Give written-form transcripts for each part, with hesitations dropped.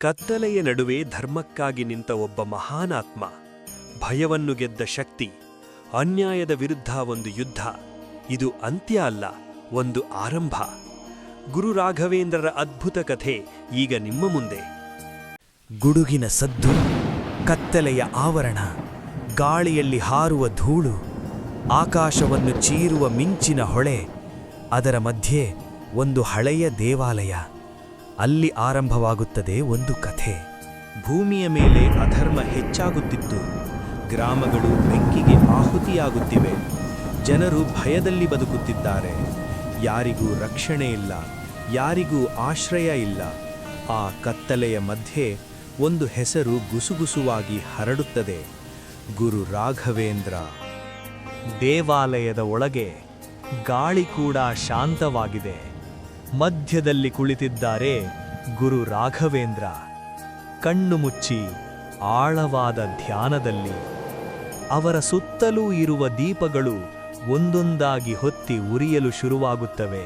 ಕತ್ತಲೆಯ ನಡುವೆ ಧರ್ಮಕ್ಕಾಗಿ ನಿಂತ ಒಬ್ಬ ಮಹಾನಾತ್ಮ, ಭಯವನ್ನು ಗೆದ್ದ ಶಕ್ತಿ, ಅನ್ಯಾಯದ ವಿರುದ್ಧ ಒಂದು ಯುದ್ಧ. ಇದು ಅಂತ್ಯ ಅಲ್ಲ, ಒಂದು ಆರಂಭ. ಗುರು ರಾಘವೇಂದ್ರರ ಅದ್ಭುತ ಕಥೆ ಈಗ ನಿಮ್ಮ ಮುಂದೆ. ಗುಡುಗಿನ ಸದ್ದು, ಕತ್ತಲೆಯ ಆವರಣ, ಗಾಳಿಯಲ್ಲಿ ಹಾರುವ ಧೂಳು, ಆಕಾಶವನ್ನು ಚೀರುವ ಮಿಂಚಿನ ಹೊಳೆ, ಅದರ ಮಧ್ಯೆ ಒಂದು ಹಳೆಯ ದೇವಾಲಯ. ಅಲ್ಲಿ ಆರಂಭವಾಗುತ್ತದೆ ಒಂದು ಕಥೆ. ಭೂಮಿಯ ಮೇಲೆ ಅಧರ್ಮ ಹೆಚ್ಚಾಗುತ್ತಿತ್ತು. ಗ್ರಾಮಗಳು ಬೆಂಕಿಗೆ ಆಹುತಿಯಾಗುತ್ತಿವೆ. ಜನರು ಭಯದಲ್ಲಿ ಬದುಕುತ್ತಿದ್ದಾರೆ. ಯಾರಿಗೂ ರಕ್ಷಣೆ ಇಲ್ಲ, ಯಾರಿಗೂ ಆಶ್ರಯ ಇಲ್ಲ. ಆ ಕತ್ತಲೆಯ ಮಧ್ಯೆ ಒಂದು ಹೆಸರು ಗುಸುಗುಸುವಾಗಿ ಹರಡುತ್ತದೆ: ಗುರು ರಾಘವೇಂದ್ರ. ದೇವಾಲಯದ ಒಳಗೆ ಗಾಳಿ ಕೂಡ ಶಾಂತವಾಗಿದೆ. ಮಧ್ಯದಲ್ಲಿ ಕುಳಿತಿದ್ದಾರೆ ಗುರು ರಾಘವೇಂದ್ರ, ಕಣ್ಣು ಮುಚ್ಚಿ ಆಳವಾದ ಧ್ಯಾನದಲ್ಲಿ. ಅವರ ಸುತ್ತಲೂ ಇರುವ ದೀಪಗಳು ಒಂದೊಂದಾಗಿ ಹೊತ್ತಿ ಉರಿಯಲು ಶುರುವಾಗುತ್ತವೆ.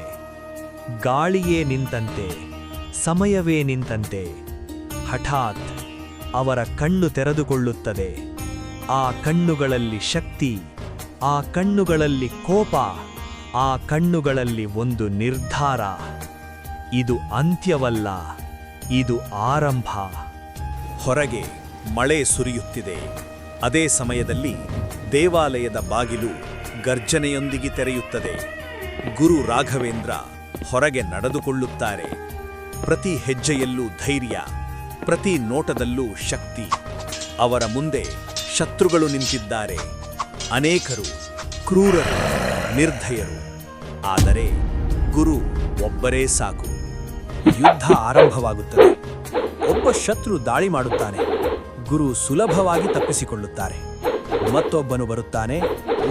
ಗಾಳಿಯೇ ನಿಂತಂತೆ, ಸಮಯವೇ ನಿಂತಂತೆ. ಹಠಾತ್ ಅವರ ಕಣ್ಣು ತೆರೆದುಕೊಳ್ಳುತ್ತದೆ. ಆ ಕಣ್ಣುಗಳಲ್ಲಿ ಶಕ್ತಿ, ಆ ಕಣ್ಣುಗಳಲ್ಲಿ ಕೋಪ, ಆ ಕಣ್ಣುಗಳಲ್ಲಿ ಒಂದು ನಿರ್ಧಾರ. ಇದು ಅಂತ್ಯವಲ್ಲ, ಇದು ಆರಂಭ. ಹೊರಗೆ ಮಳೆ ಸುರಿಯುತ್ತಿದೆ. ಅದೇ ಸಮಯದಲ್ಲಿ ದೇವಾಲಯದ ಬಾಗಿಲು ಗರ್ಜನೆಯೊಂದಿಗೆ ತೆರೆಯುತ್ತದೆ. ಗುರು ರಾಘವೇಂದ್ರ ಹೊರಗೆ ನಡೆದುಕೊಳ್ಳುತ್ತಾರೆ. ಪ್ರತಿ ಹೆಜ್ಜೆಯಲ್ಲೂ ಧೈರ್ಯ, ಪ್ರತಿ ನೋಟದಲ್ಲೂ ಶಕ್ತಿ. ಅವರ ಮುಂದೆ ಶತ್ರುಗಳು ನಿಂತಿದ್ದಾರೆ. ಅನೇಕರು, ಕ್ರೂರರು, ನಿರ್ಧಯರು. ಆದರೆ ಗುರು ಒಬ್ಬರೇ ಸಾಕು. ಯುದ್ಧ ಆರಂಭವಾಗುತ್ತದೆ. ಒಬ್ಬ ಶತ್ರು ದಾಳಿ ಮಾಡುತ್ತಾನೆ. ಗುರು ಸುಲಭವಾಗಿ ತಪ್ಪಿಸಿಕೊಳ್ಳುತ್ತಾರೆ. ಮತ್ತೊಬ್ಬನು ಬರುತ್ತಾನೆ.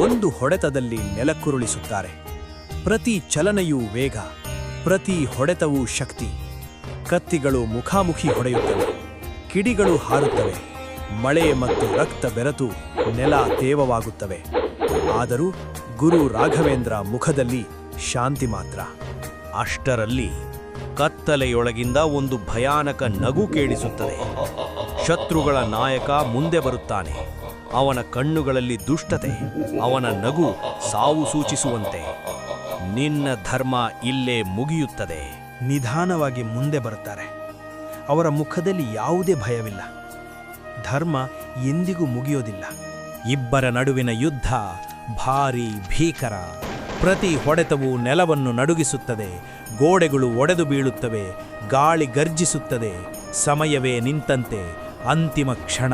ಒಂದು ಹೊಡೆತದಲ್ಲಿ ನೆಲಕ್ಕುರುಳಿಸುತ್ತಾರೆ. ಪ್ರತಿ ಚಲನೆಯೂ ವೇಗ, ಪ್ರತಿ ಹೊಡೆತವೂ ಶಕ್ತಿ. ಕತ್ತಿಗಳು ಮುಖಾಮುಖಿ ಹೊಡೆಯುತ್ತವೆ, ಕಿಡಿಗಳು ಹಾರುತ್ತವೆ. ಮಳೆ ಮತ್ತು ರಕ್ತ ಬೆರೆತು ನೆಲ ತೇವವಾಗುತ್ತವೆ. ಆದರೂ ಗುರು ರಾಘವೇಂದ್ರ ಮುಖದಲ್ಲಿ ಶಾಂತಿ ಮಾತ್ರ. ಅಷ್ಟರಲ್ಲಿ ಕತ್ತಲೆಯೊಳಗಿಂದ ಒಂದು ಭಯಾನಕ ನಗು ಕೇಳಿಸುತ್ತದೆ. ಶತ್ರುಗಳ ನಾಯಕ ಮುಂದೆ ಬರುತ್ತಾನೆ. ಅವನ ಕಣ್ಣುಗಳಲ್ಲಿ ದುಷ್ಟತೆ, ಅವನ ನಗು ಸಾವು ಸೂಚಿಸುವಂತೆ. ನಿನ್ನ ಧರ್ಮ ಇಲ್ಲೇ ಮುಗಿಯುತ್ತದೆ. ನಿಧಾನವಾಗಿ ಮುಂದೆ ಬರುತ್ತಾರೆ. ಅವರ ಮುಖದಲ್ಲಿ ಯಾವುದೇ ಭಯವಿಲ್ಲ. ಧರ್ಮ ಎಂದಿಗೂ ಮುಗಿಯೋದಿಲ್ಲ. ಇಬ್ಬರ ನಡುವಿನ ಯುದ್ಧ ಭಾರೀ ಭೀಕರ. ಪ್ರತಿ ಹೊಡೆತವೂ ನೆಲವನ್ನು ನಡುಗಿಸುತ್ತದೆ. ಗೋಡೆಗಳು ಒಡೆದು ಬೀಳುತ್ತವೆ. ಗಾಳಿ ಗರ್ಜಿಸುತ್ತದೆ. ಸಮಯವೇ ನಿಂತಂತೆ. ಅಂತಿಮ ಕ್ಷಣ.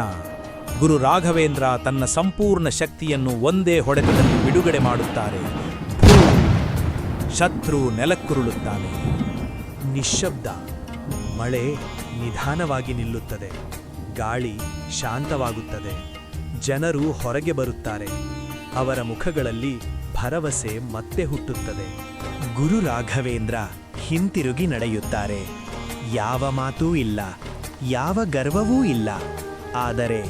ಗುರು ರಾಘವೇಂದ್ರ ತನ್ನ ಸಂಪೂರ್ಣ ಶಕ್ತಿಯನ್ನು ಒಂದೇ ಹೊಡೆತದಲ್ಲಿ ಬಿಡುಗಡೆ ಮಾಡುತ್ತಾರೆ. ಶತ್ರು ನೆಲಕ್ಕುರುಳುತ್ತಾನೆ. ನಿಶ್ಶಬ್ದ. ಮಳೆ ನಿಧಾನವಾಗಿ ನಿಲ್ಲುತ್ತದೆ. ಗಾಳಿ ಶಾಂತವಾಗುತ್ತದೆ. ಜನರು ಹೊರಗೆ ಬರುತ್ತಾರೆ. ಅವರ ಮುಖಗಳಲ್ಲಿ ಭರವಸೆ ಮತ್ತೆ ಹುಟ್ಟುತ್ತದೆ. ಗುರು ರಾಘವೇಂದ್ರ ಹಿಂತಿರುಗಿ ನಡೆಯುತ್ತಾರೆ. ಯಾವ ಮಾತೂ ಇಲ್ಲ, ಯಾವ ಗರ್ವವೂ ಇಲ್ಲ. ಆದರೆ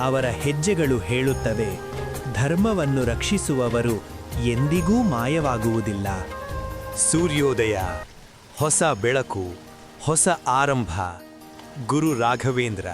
ಅವರ ಹೆಜ್ಜೆಗಳು ಹೇಳುತ್ತವೆ, ಧರ್ಮವನ್ನು ರಕ್ಷಿಸುವವರು ಎಂದಿಗೂ ಮಾಯವಾಗುವುದಿಲ್ಲ. ಸೂರ್ಯೋದಯ, ಹೊಸ ಬೆಳಕು, ಹೊಸ ಆರಂಭ. ಗುರು ರಾಘವೇಂದ್ರ.